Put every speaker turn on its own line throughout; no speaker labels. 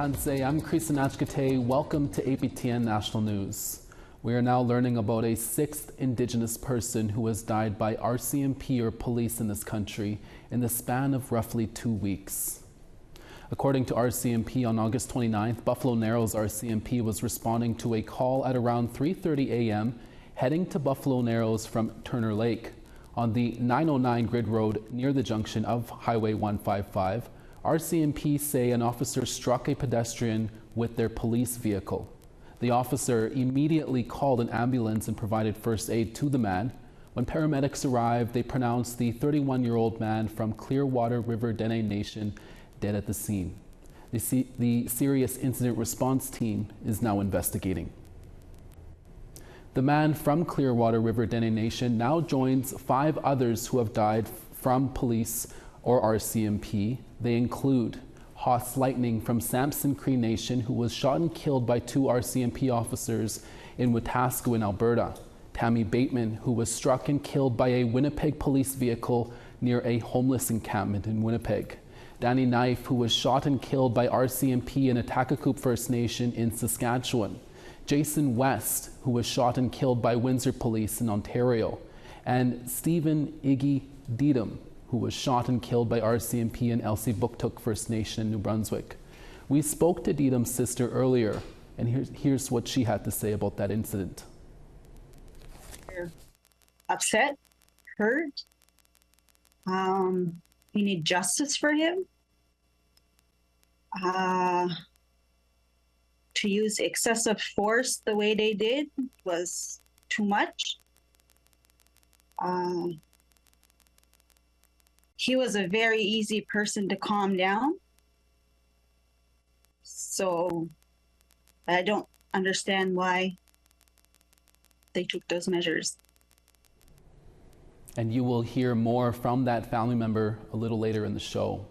Tanse, I'm Creeson Agecoutay. Welcome to APTN National News. We are now learning about a sixth Indigenous person who has died by RCMP or police in this country in the span of roughly 2 weeks. According to RCMP, on August 29th, Buffalo Narrows RCMP was responding to a call at around 3:30 a.m. heading to Buffalo Narrows from Turner Lake. On the 909 grid road near the junction of Highway 155, RCMP say an officer struck a pedestrian with their police vehicle. The officer immediately called an ambulance and provided first aid to the man. When paramedics arrived, they pronounced the 31-year-old man from Clearwater River Dene Nation dead at the scene. The Serious Incident Response Team is now investigating. The man from Clearwater River Dene Nation now joins 5 others who have died from police or RCMP. They include Hoss Lightning from Samson Cree Nation, who was shot and killed by 2 RCMP officers in Wetaskiwin, Alberta. Tammy Bateman, who was struck and killed by a Winnipeg police vehicle near a homeless encampment in Winnipeg. Danny Knife, who was shot and killed by RCMP in Agecoutay First Nation in Saskatchewan. Jason West, who was shot and killed by Windsor Police in Ontario. And Stephen Iggy Dedam, who was shot and killed by RCMP in Elsipogtog First Nation in New Brunswick. We spoke to Dedam's sister earlier, and here's what she had to say about that incident.
We're upset, hurt. We need justice for him. To use excessive force the way they did was too much. He was a very easy person to calm down. So I don't understand why they took those measures.
And you will hear more from that family member a little later in the show.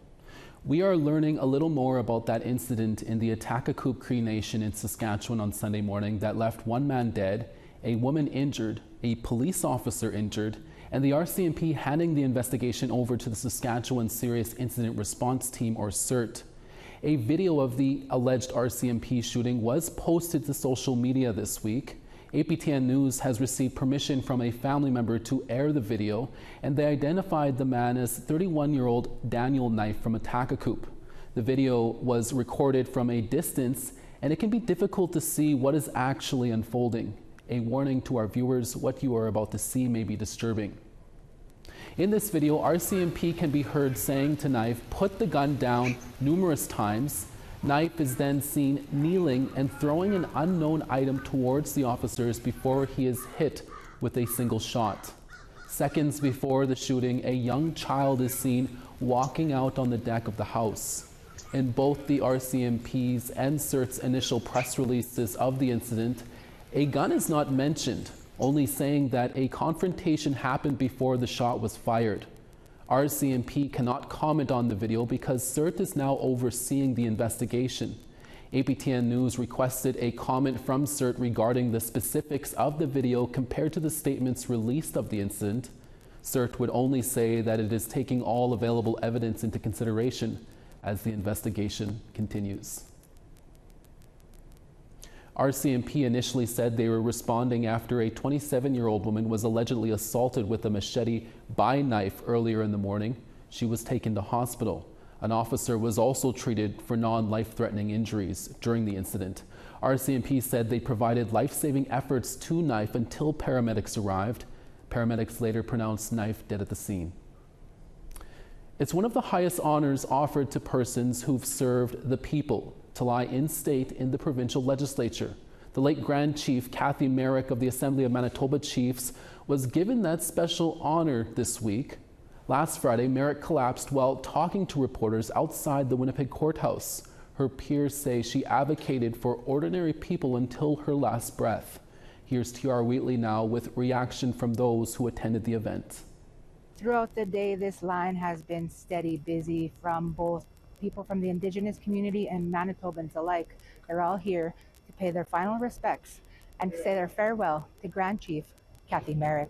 We are learning a little more about that incident in the Agecoutay Cree Nation in Saskatchewan on Sunday morning that left 1 man dead, a woman injured, a police officer injured, and the RCMP handing the investigation over to the Saskatchewan Serious Incident Response Team, or CERT. A video of the alleged RCMP shooting was posted to social media this week. APTN News has received permission from a family member to air the video, and they identified the man as 31-year-old Daniel Knife from Agecoutay. The video was recorded from a distance, and it can be difficult to see what is actually unfolding. A warning to our viewers, what you are about to see may be disturbing. In this video, RCMP can be heard saying to Knife, "Put the gun down," numerous times. Knife is then seen kneeling and throwing an unknown item towards the officers before he is hit with a single shot. Seconds before the shooting, a young child is seen walking out on the deck of the house. In both the RCMP's and CERT's initial press releases of the incident, a gun is not mentioned, only saying that a confrontation happened before the shot was fired. RCMP cannot comment on the video because CERT is now overseeing the investigation. APTN News requested a comment from CERT regarding the specifics of the video compared to the statements released of the incident. CERT would only say that it is taking all available evidence into consideration as the investigation continues. RCMP initially said they were responding after a 27-year-old woman was allegedly assaulted with a machete by Knife earlier in the morning. She was taken to hospital. An officer was also treated for non-life-threatening injuries during the incident. RCMP said they provided life-saving efforts to Knife until paramedics arrived. Paramedics later pronounced Knife dead at the scene. It's one of the highest honors offered to persons who've served the people to lie in state in the provincial legislature. The late Grand Chief Cathy Merrick of the Assembly of Manitoba Chiefs was given that special honor this week. Last Friday, Merrick collapsed while talking to reporters outside the Winnipeg courthouse. Her peers say she advocated for ordinary people until her last breath. Here's TR Wheatley now with reaction from those who attended the event.
Throughout the day, this line has been steady, busy from both people from the Indigenous community and Manitobans alike. They're all here to pay their final respects and to say their farewell to Grand Chief Cathy Merrick.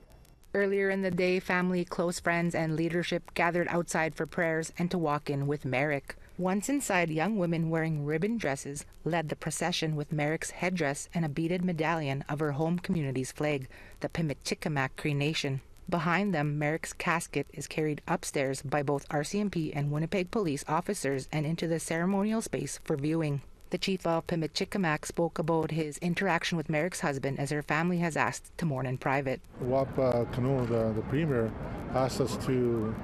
Earlier in the day, family, close friends, and leadership gathered outside for prayers and to walk in with Merrick. Once inside, young women wearing ribbon dresses led the procession with Merrick's headdress and a beaded medallion of her home community's flag, the Pimichicamac Cree Nation. Behind them, Merrick's casket is carried upstairs by both RCMP and Winnipeg police officers and into the ceremonial space for viewing. The chief of Pimichicamac spoke about his interaction with Merrick's husband as her family has asked to mourn in private.
Wap Kanu, the premier, asked us to,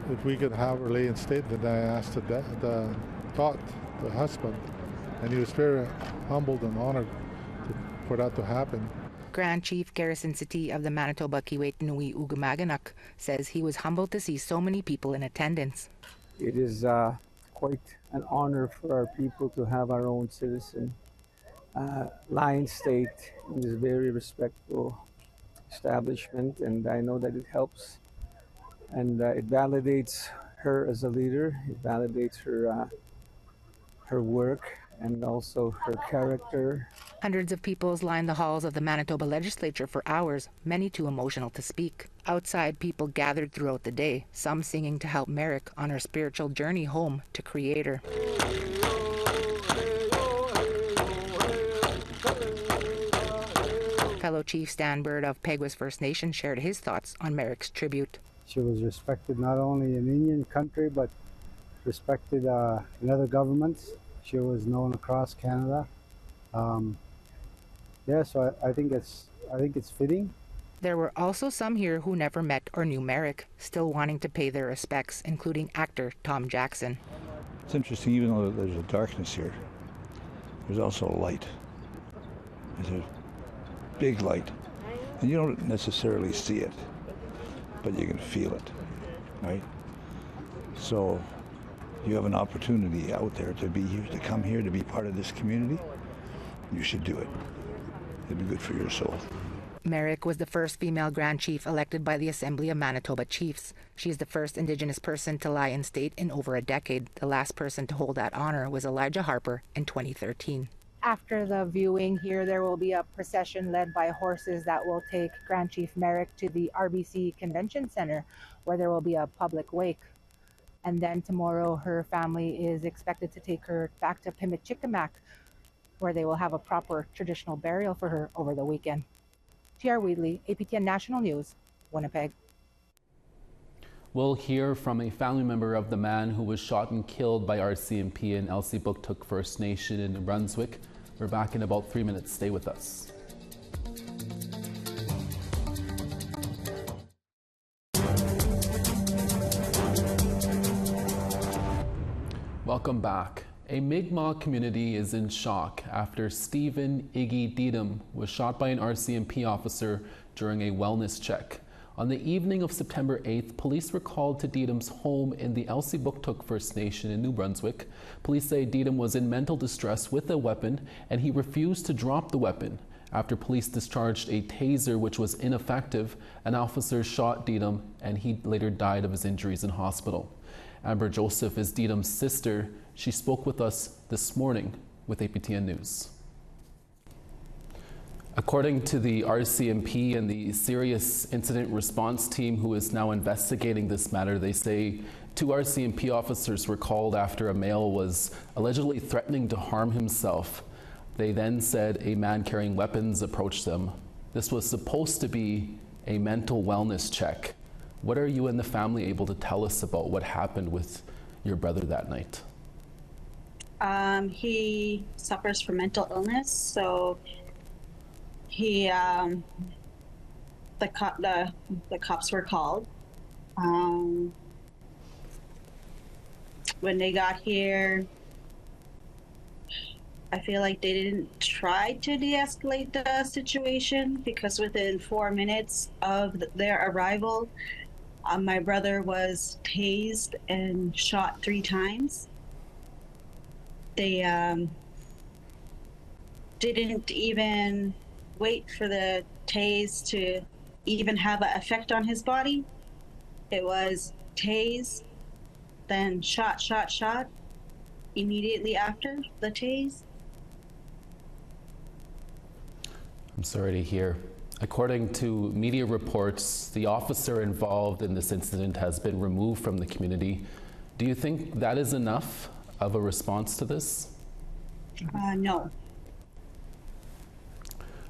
if we could have her lay in state, then I asked the husband, and he was very humbled and honored for that to happen.
Grand Chief Garrison City of the Manitoba Kiwet Nui Ugumaganak says he was humbled to see so many people in attendance.
It is quite an honor for our people to have our own citizen lie in state in this very respectful establishment, and I know that it helps, and it validates her as a leader. It validates her work and also her character.
Hundreds of people lined the halls of the Manitoba legislature for hours, many too emotional to speak. Outside, people gathered throughout the day, some singing to help Merrick on her spiritual journey home to Creator. Fellow Chief Stan Bird of Peguis First Nation shared his thoughts on Merrick's tribute.
She was respected not only in Indian country, but respected in other governments. She was known across Canada. So I think it's fitting.
There were also some here who never met or knew Merrick, still wanting to pay their respects, including actor Tom Jackson.
It's interesting, even though there's a darkness here, there's also a light. There's a big light. And you don't necessarily see it, but you can feel it, right? So you have an opportunity out there to be here, to come here, to be part of this community. You should do it. It'd be good for your soul.
Merrick was the first female Grand Chief elected by the Assembly of Manitoba Chiefs. She is the first Indigenous person to lie in state in over a decade. The last person to hold that honor was Elijah Harper in 2013. After the viewing here, there will be a procession led by horses that will take Grand Chief Merrick to the RBC Convention Center, where there will be a public wake. And then tomorrow, her family is expected to take her back to Pimichicamac, where they will have a proper traditional burial for her over the weekend. T.R. Wheatley, APTN National News, Winnipeg.
We'll hear from a family member of the man who was shot and killed by RCMP in Agecoutay First Nation in New Brunswick. We're back in about 3 minutes. Stay with us. Welcome back. A Mi'kmaq community is in shock after Stephen Iggy Dedam was shot by an RCMP officer during a wellness check. On the evening of September 8th, police were called to Dedam's home in the Agecoutay First Nation in New Brunswick. Police say Dedam was in mental distress with a weapon and he refused to drop the weapon. After police discharged a taser which was ineffective, an officer shot Dedam and he later died of his injuries in hospital. Amber Joseph is Dedam's sister. She spoke with us this morning with APTN News. According to the RCMP and the Serious Incident Response Team who is now investigating this matter, they say 2 RCMP officers were called after a male was allegedly threatening to harm himself. They then said a man carrying weapons approached them. This was supposed to be a mental wellness check. What are you and the family able to tell us about what happened with your brother that night?
He suffers from mental illness, so he the cops were called. When they got here, I feel like they didn't try to de-escalate the situation, because within 4 minutes of their arrival, my brother was tased and shot 3 times. They didn't even wait for the tase to even have an effect on his body. It was tase, then shot immediately after the tase.
I'm sorry to hear. According to media reports, the officer involved in this incident has been removed from the community. Do you think that is enough of a response to this?
No.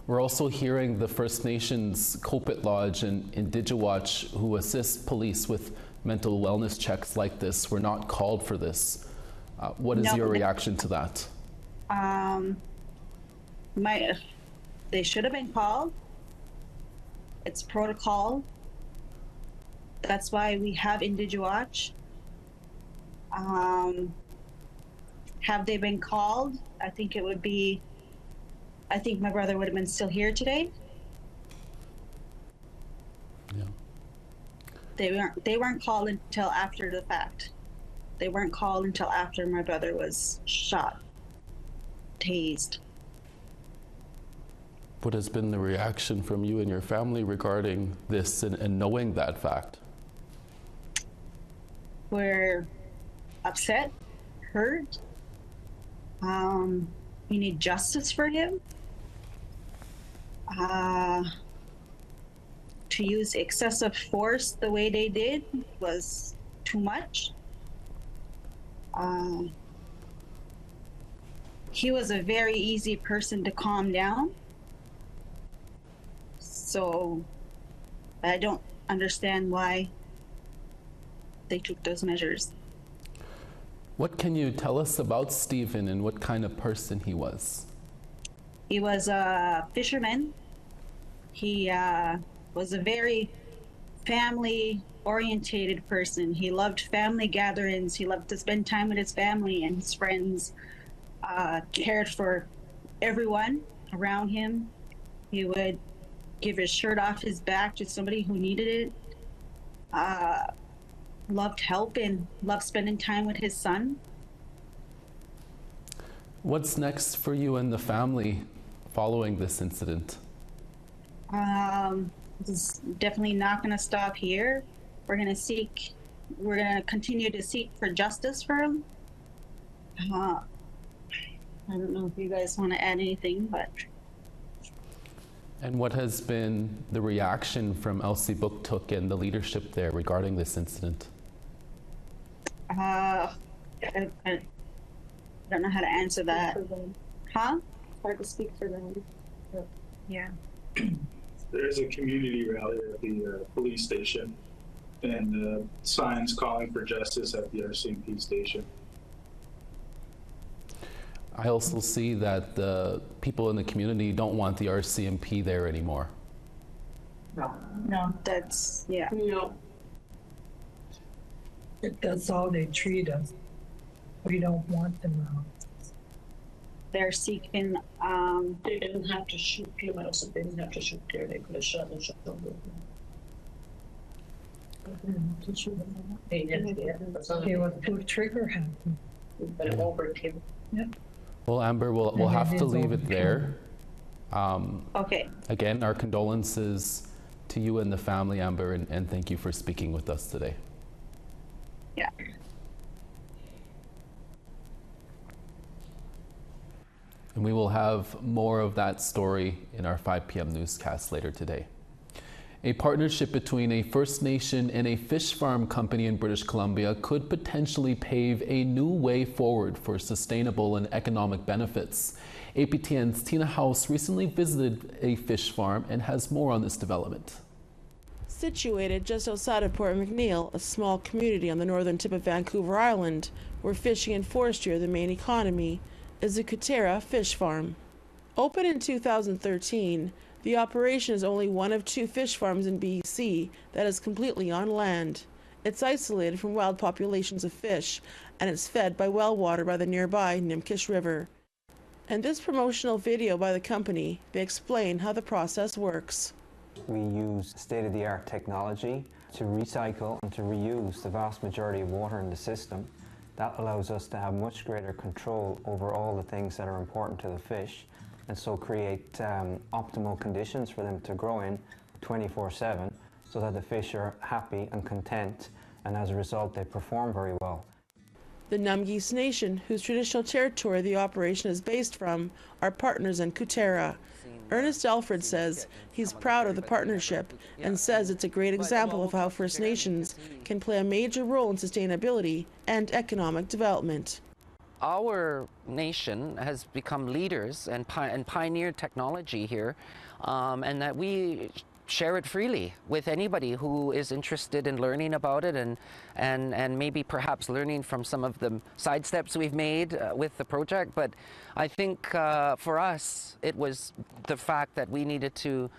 We're also hearing the First Nations Kopit Lodge and Indigewatch, who assist police with mental wellness checks like this, were not called for this. What is your reaction to that?
They should have been called. It's protocol. That's why we have Indigewatch. Have they been called? I think my brother would have been still here today.
Yeah.
They weren't called until after the fact. They weren't called until after my brother was shot, tased.
What has been the reaction from you and your family regarding this and knowing that fact?
We're upset, hurt. We need justice for him. To use excessive force the way they did was too much. He was a very easy person to calm down. So I don't understand why they took those measures.
What can you tell us about Stephen and what kind of person he was?
He was a fisherman. He was a very family-orientated person. He loved family gatherings. He loved to spend time with his family and his friends. Cared for everyone around him. He would give his shirt off his back to somebody who needed it. Loved helping, loved spending time with his son.
What's next for you and the family following this incident?
It's definitely not going to stop here. We're going to continue to seek for justice for him. I don't know if you guys want to add anything, but.
And what has been the reaction from Elsie Booktook and the leadership there regarding this incident?
I don't know how to answer that. Huh?
Hard to speak for them.
Yeah.
There's a community rally at the police station and signs calling for justice at the RCMP station.
I also see that the people in the community don't want the RCMP there anymore.
No, that's, yeah.
No. If that's how they treat us, we don't want them around.
They're seeking,
They didn't have to shoot him. I also didn't have to shoot there. They could have shot and shot them. They didn't. They would do trigger happen. But it overkill. Yeah.
Well, Amber, we'll have to leave it there.
okay.
Again, our condolences to you and the family, Amber, and thank you for speaking with us today.
Yeah.
And we will have more of that story in our 5 p.m. newscast later today. A partnership between a First Nation and a fish farm company in British Columbia could potentially pave a new way forward for sustainable and economic benefits. APTN's Tina House recently visited a fish farm and has more on this development.
Situated just outside of Port McNeill, a small community on the northern tip of Vancouver Island, where fishing and forestry are the main economy, is the Agecoutay fish farm. Opened in 2013, the operation is only one of 2 fish farms in BC that is completely on land. It's isolated from wild populations of fish, and it's fed by well water by the nearby Nimkish River. In this promotional video by the company, they explain how the process works.
We use state-of-the-art technology to recycle and to reuse the vast majority of water in the system. That allows us to have much greater control over all the things that are important to the fish, and so create optimal conditions for them to grow in 24/7 so that the fish are happy and content, and as a result they perform very well.
The Numgeese Nation, whose traditional territory the operation is based from, are partners in Agecoutay. Ernest Alfred says he's proud of the partnership and says it's a great example of how First Nations can play a major role in sustainability and economic development.
Our nation has become leaders and pioneered technology here, and that we share it freely with anybody who is interested in learning about it and maybe perhaps learning from some of the side steps we've made with the project. But I think for us, it was the fact that we needed to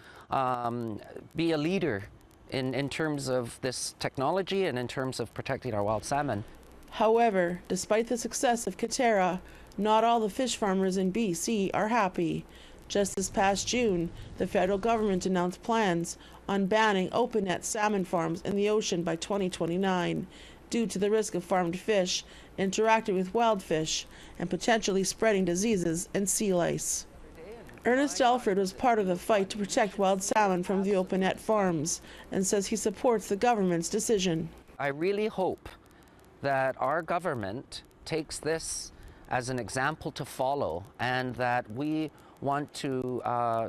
be a leader in terms of this technology and in terms of protecting our wild salmon.
However, despite the success of Katerra, not all the fish farmers in BC are happy. Just this past June, the federal government announced plans on banning open-net salmon farms in the ocean by 2029 due to the risk of farmed fish interacting with wild fish and potentially spreading diseases and sea lice. Ernest Alfred was part of the fight to protect wild salmon from the open-net farms and says he supports the government's decision.
I really hope that our government takes this as an example to follow, and that we want to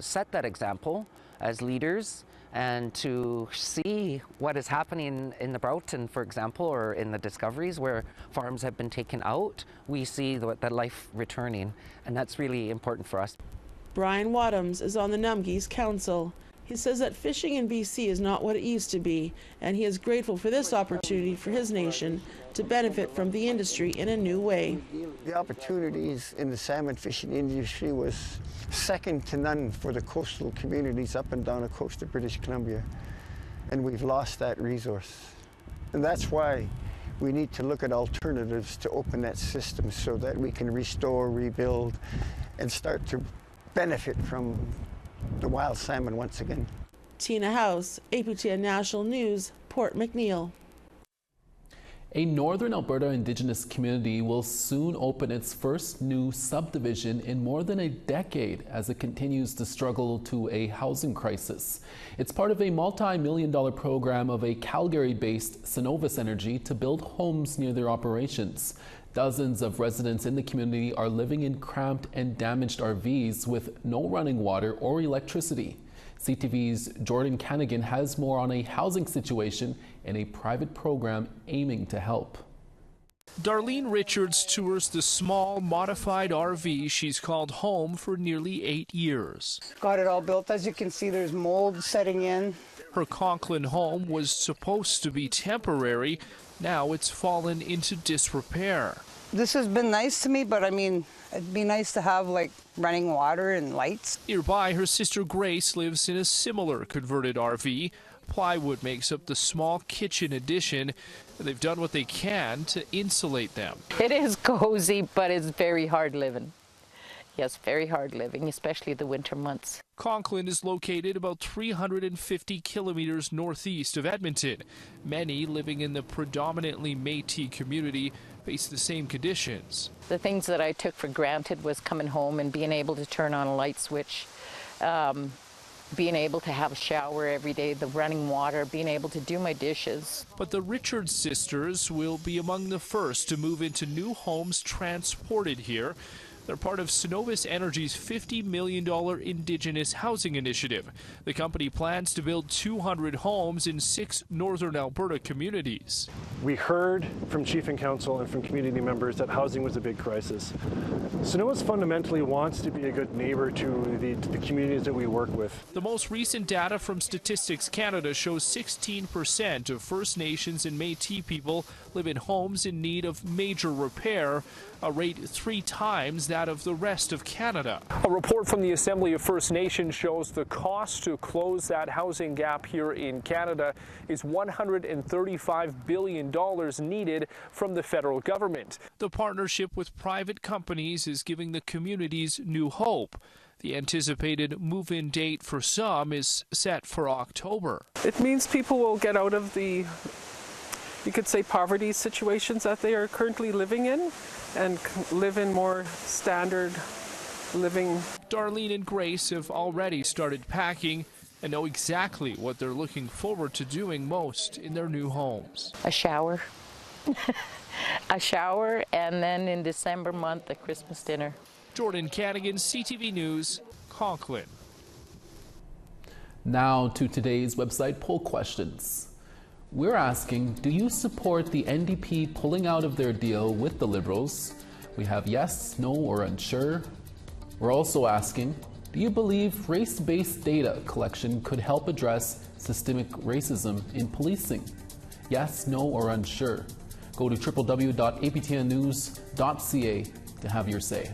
set that example as leaders and to see what is happening in the Broughton, for example, or in the discoveries where farms have been taken out. We see the life returning, and that's really important for us.
Brian Wadhams is on the Numgees Council. He says that fishing in BC is not what it used to be, and he is grateful for this opportunity for his nation to benefit from the industry in a new way.
The opportunities in the salmon fishing industry was second to none for the coastal communities up and down the coast of British Columbia, and we've lost that resource. And that's why we need to look at alternatives to open that system so that we can restore, rebuild, and start to benefit from the wild salmon once again.
Tina House, APTN National News, Port McNeill.
A northern Alberta Indigenous community will soon open its first new subdivision in more than a decade as it continues to struggle to a housing crisis. It's part of a multi-million-dollar program of a Calgary-based Cenovus Energy to build homes near their operations. Dozens of residents in the community are living in cramped and damaged RVs with no running water or electricity. CTV's Jordan Canagan has more on a housing situation and a private program aiming to help.
Darlene Richards tours the small, modified RV she's called home for nearly 8 years.
Got it all built. As you can see, there's mold setting in.
Her Conklin home was supposed to be temporary. Now it's fallen into disrepair.
This has been nice to me, but I mean, it'd be nice to have like running water and lights.
Nearby, her sister Grace lives in a similar converted RV. Plywood makes up the small kitchen addition. They've done what they can to insulate them.
It is cozy, but it's very hard living. Yes, very hard living, especially the winter months.
Conklin is located about 350 kilometers northeast of Edmonton. Many living in the predominantly Métis community face the same conditions.
The things that I took for granted was coming home and being able to turn on a light switch, being able to have a shower every day, the running water, being able to do my dishes.
But the Richards sisters will be among the first to move into new homes transported here. They're part of Cenovus Energy's $50 million Indigenous housing initiative. The company plans to build 200 homes in 6 northern Alberta communities.
We heard from Chief and Council and from community members that housing was a big crisis. Cenovus fundamentally wants to be a good neighbor to the communities that we work with.
The most recent data from Statistics Canada shows 16% of First Nations and Métis people live in homes in need of major repair, a rate 3 times that of the rest of Canada. A report from the Assembly of First Nations shows the cost to close that housing gap here in Canada is $135 billion needed from the federal government. The partnership with private companies is giving the communities new hope. The anticipated move-in date for some is set for October.
It means people will get out of the, you could say, poverty situations that they are currently living in and live in more standard living.
Darlene and Grace have already started packing and know exactly what they're looking forward to doing most in their new homes.
A shower. A shower, and then in December month, a Christmas dinner.
Jordan Canigan, CTV News, Conklin.
Now to today's website poll questions. We're asking, do you support the NDP pulling out of their deal with the Liberals? We have yes, no, or unsure. We're also asking, do you believe race-based data collection could help address systemic racism in policing? Yes, no, or unsure. Go to www.aptnnews.ca to have your say.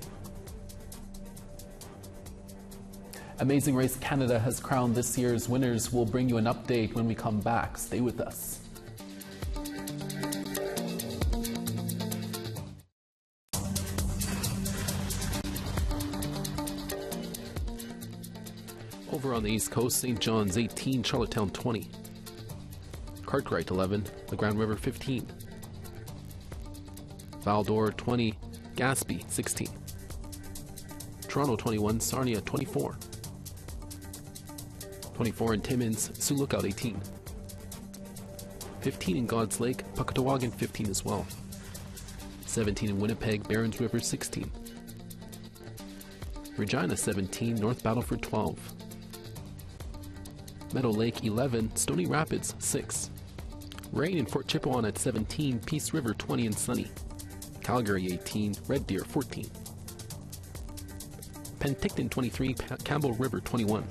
Amazing Race Canada has crowned this year's winners. We'll bring you an update when we come back. Stay with us.
Over on the East Coast, St. John's 18, Charlottetown 20. Cartwright 11, the Grand River 15. Val-d'Or 20, Gaspé 16. Toronto 21, Sarnia 24. 24 in Timmins, Sioux Lookout 18. 15 in God's Lake, Puckatawagan 15 as well. 17 in Winnipeg, Barons River 16. Regina 17, North Battleford 12. Meadow Lake 11, Stony Rapids 6. Rain in Fort Chipewyan at 17, Peace River 20 and sunny. Calgary 18, Red Deer 14. Penticton 23, Campbell River 21.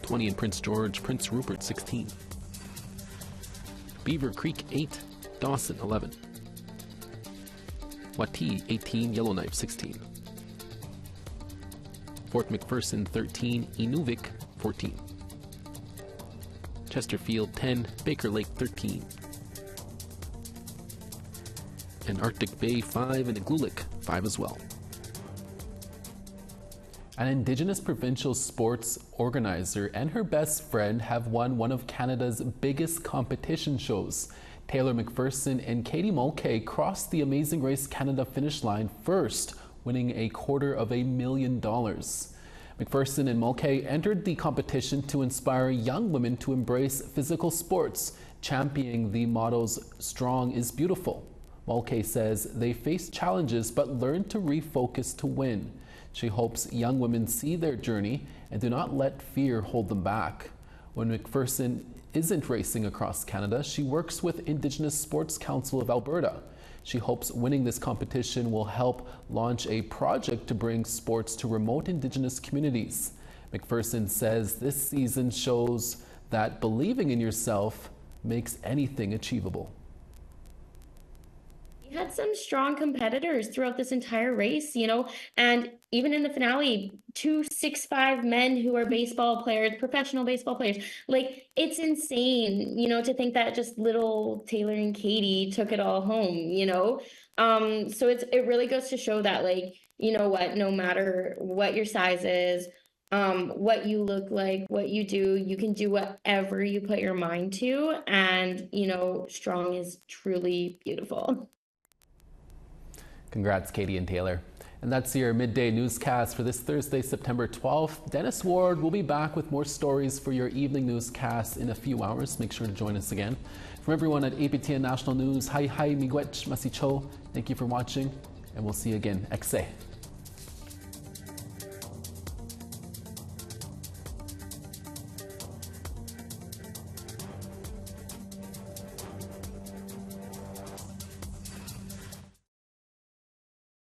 20 in Prince George, Prince Rupert 16. Beaver Creek 8, Dawson 11. Wati 18, Yellowknife 16. Fort McPherson 13, Inuvik 14. Chesterfield 10, Baker Lake 13. And Arctic Bay 5 and Igloolik 5 as well.
An Indigenous provincial sports organizer and her best friend have won one of Canada's biggest competition shows. Taylor McPherson and Katie Mulcahy crossed the Amazing Race Canada finish line first, winning $250,000. McPherson and Mulcahy entered the competition to inspire young women to embrace physical sports, championing the mottos "Strong is Beautiful." Mulcahy says they faced challenges but learned to refocus to win. She hopes young women see their journey and do not let fear hold them back. When McPherson isn't racing across Canada, she works with Indigenous Sports Council of Alberta. She hopes winning this competition will help launch a project to bring sports to remote Indigenous communities. McPherson says this season shows that believing in yourself makes anything achievable.
We had some strong competitors throughout this entire race, and even in the finale, 2 6'5" men who are baseball players, professional baseball players. Like, it's insane, to think that just little Taylor and Katie took it all home, So it really goes to show that, no matter what your size is, what you look like, what you do, you can do whatever you put your mind to, and, strong is truly beautiful.
Congrats, Katie and Taylor. And that's your midday newscast for this Thursday, September 12th. Dennis Ward will be back with more stories for your evening newscast in a few hours. Make sure to join us again. From everyone at APTN National News, hi miigwech masicho. Thank you for watching, and we'll see you again. Ekse.